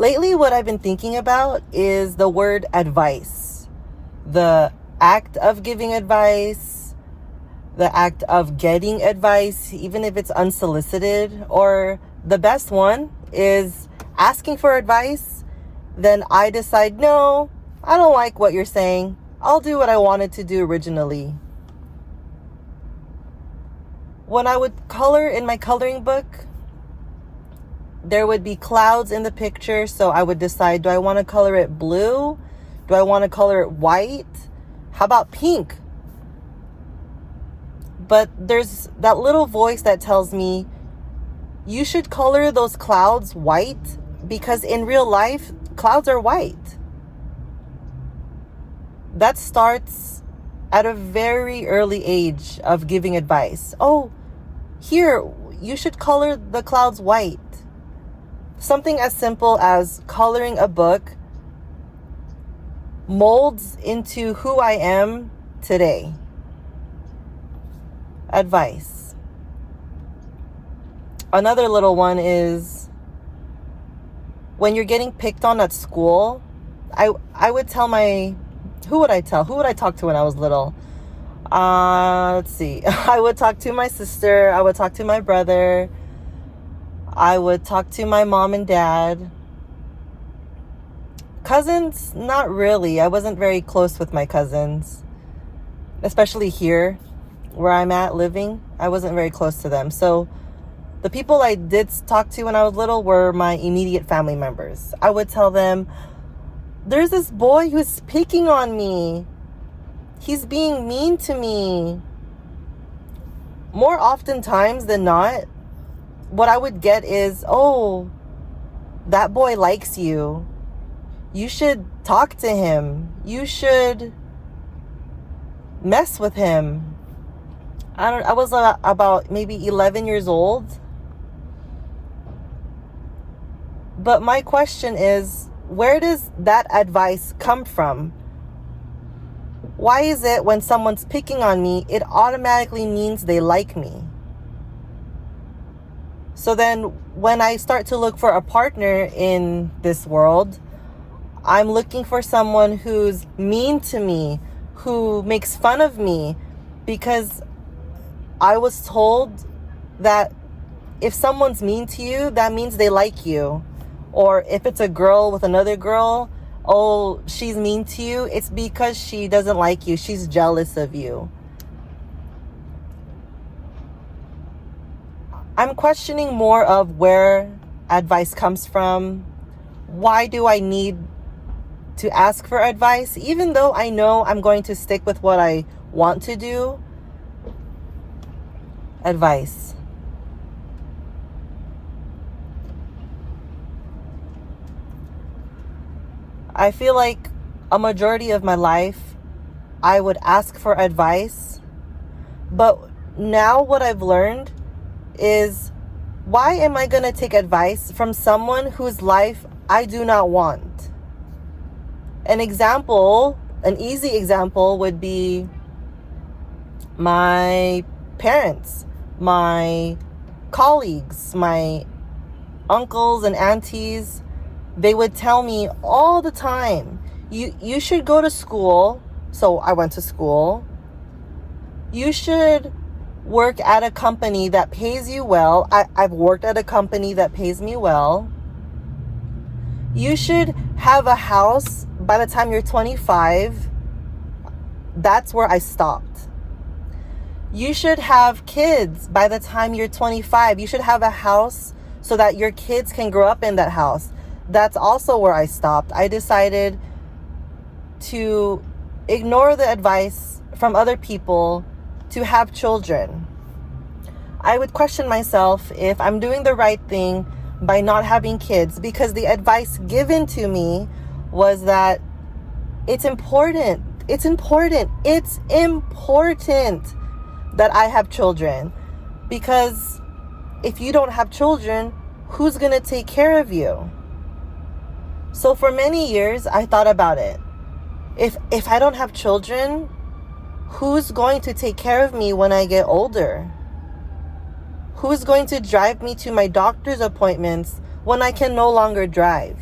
Lately, what I've been thinking about is the word advice. The act of giving advice, the act of getting advice, even if it's unsolicited, or the best one is asking for advice. Then I decide, no, I don't like what you're saying. I'll do what I wanted to do originally. When I would color in my coloring book, there would be clouds in the picture. So I would decide, do I want to color it blue? Do I want to color it white? How about pink? But there's that little voice that tells me, you should color those clouds white, because in real life, clouds are white. That starts at a very early age of giving advice. Oh, here, you should color the clouds white. Something as simple as coloring a book molds into who I am today. Advice. Another little one is when you're getting picked on at school, I would tell who would I tell? Who would I talk to when I was little? Let's see. I would talk to my sister. I would talk to my brother. I would talk to my mom and dad. Cousins, not really. I wasn't very close with my cousins, especially here where I'm at living. I wasn't very close to them. So the people I did talk to when I was little were my immediate family members. I would tell them, there's this boy who's picking on me. He's being mean to me. More oftentimes than not, what I would get is, oh, that boy likes you. You should talk to him. You should mess with him. I was about maybe 11 years old. But my question is, where does that advice come from? Why is it when someone's picking on me, it automatically means they like me? So then when I start to look for a partner in this world, I'm looking for someone who's mean to me, who makes fun of me, because I was told that if someone's mean to you, that means they like you. Or if it's a girl with another girl, oh, she's mean to you, it's because she doesn't like you. She's jealous of you. I'm questioning more of where advice comes from. Why do I need to ask for advice? Even though I know I'm going to stick with what I want to do. Advice. I feel like a majority of my life, I would ask for advice. But now what I've learned is, why am I going to take advice from someone whose life I do not want? An easy example would be my parents, my colleagues, my uncles and aunties. They would tell me all the time, you should go to school. So I went to school. You should work at a company that pays you well. I've worked at a company that pays me well. You should have a house by the time you're 25. That's where I stopped. You should have kids by the time you're 25. You should have a house so that your kids can grow up in that house. That's also where I stopped. I decided to ignore the advice from other people to have children. I would question myself if I'm doing the right thing by not having kids, because the advice given to me was that it's important that I have children, because if you don't have children, who's going to take care of you? So for many years, I thought about it. If I don't have children, who's going to take care of me when I get older? Who's going to drive me to my doctor's appointments when I can no longer drive?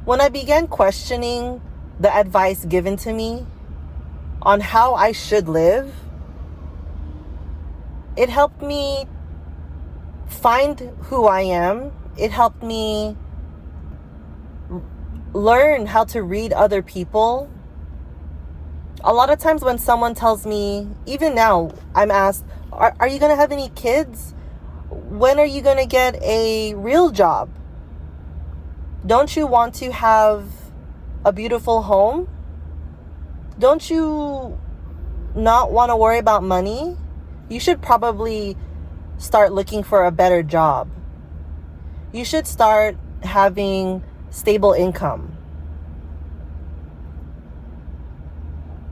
When I began questioning the advice given to me on how I should live, it helped me find who I am. It helped me learn how to read other people. A lot of times when someone tells me, even now, I'm asked, are you going to have any kids? When are you going to get a real job? Don't you want to have a beautiful home? Don't you not want to worry about money? You should probably start looking for a better job. You should start having stable income.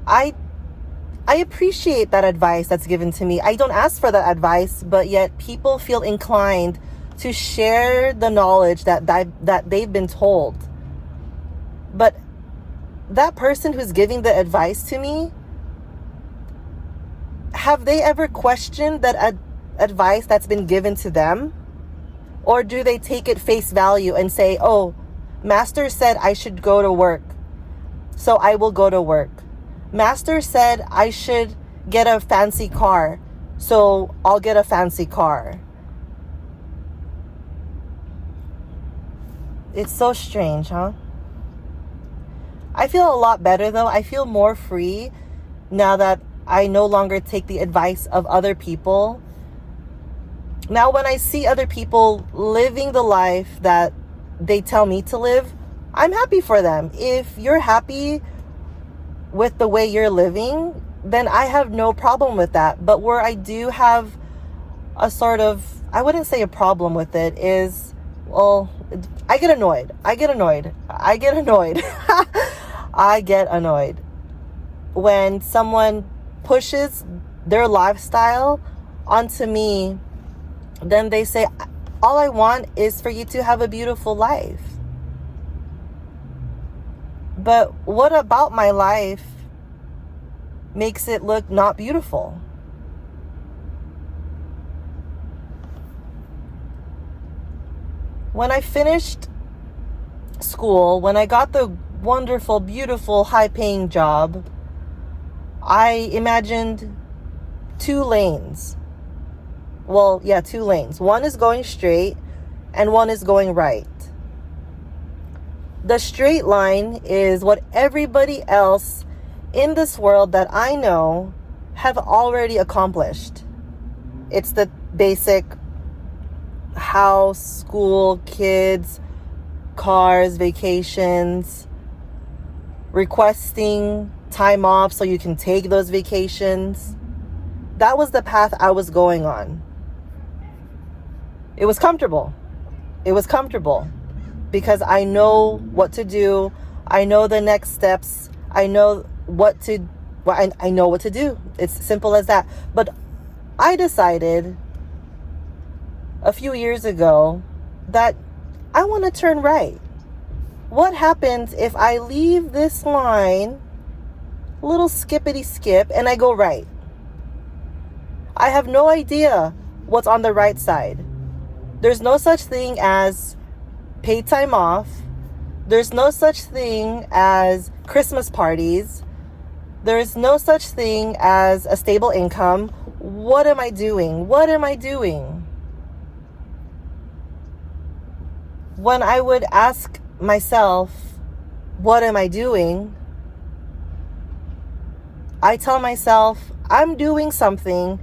I appreciate that advice that's given to me. I don't ask for that advice, but yet people feel inclined to share the knowledge that they've been told. But that person who's giving the advice to me, have they ever questioned that advice that's been given to them? Or do they take it face value and say, oh, Master said I should go to work, so I will go to work. Master said I should get a fancy car, so I'll get a fancy car. It's so strange, huh? I feel a lot better though. I feel more free now that I no longer take the advice of other people. Now when I see other people living the life that they tell me to live, I'm happy for them. If you're happy with the way you're living, then I have no problem with that. But where I do have a sort of, I wouldn't say a problem with it, is, well, I get annoyed. I get annoyed when someone pushes their lifestyle onto me. Then they say, all I want is for you to have a beautiful life. But what about my life makes it look not beautiful? When I finished school, when I got the wonderful, beautiful, high-paying job, I imagined 2 lanes. Well, yeah, 2 lanes. One is going straight and one is going right. The straight line is what everybody else in this world that I know have already accomplished. It's the basic house, school, kids, cars, vacations, requesting time off so you can take those vacations. That was the path I was going on. It was comfortable. Because I know what to do. I know the next steps. I know what to do. It's simple as that. But I decided a few years ago that I want to turn right. What happens if I leave this line, little skippity skip, and I go right? I have no idea what's on the right side. There's no such thing as paid time off. There's no such thing as Christmas parties. There's no such thing as a stable income. What am I doing? When I would ask myself, what am I doing? I tell myself, I'm doing something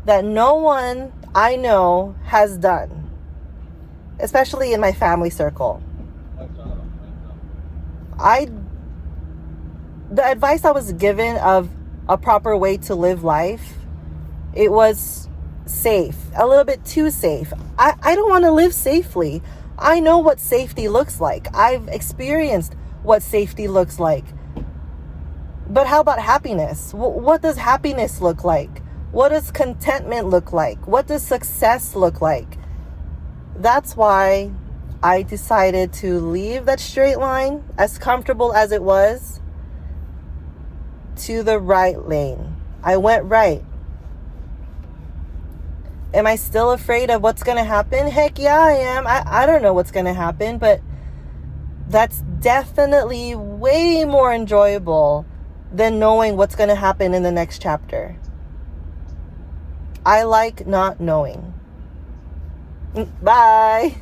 that no one I know has done. Especially in my family circle. The advice I was given of a proper way to live life, it was safe, a little bit too safe. I don't want to live safely. I know what safety looks like. I've experienced what safety looks like. But how about happiness? What does happiness look like? What does contentment look like? What does success look like? That's why I decided to leave that straight line, as comfortable as it was, to the right lane. I went right. Am I still afraid of what's going to happen? Heck yeah, I am. I don't know what's going to happen, but That's definitely way more enjoyable than knowing what's going to happen in the next chapter. I like not knowing. Bye.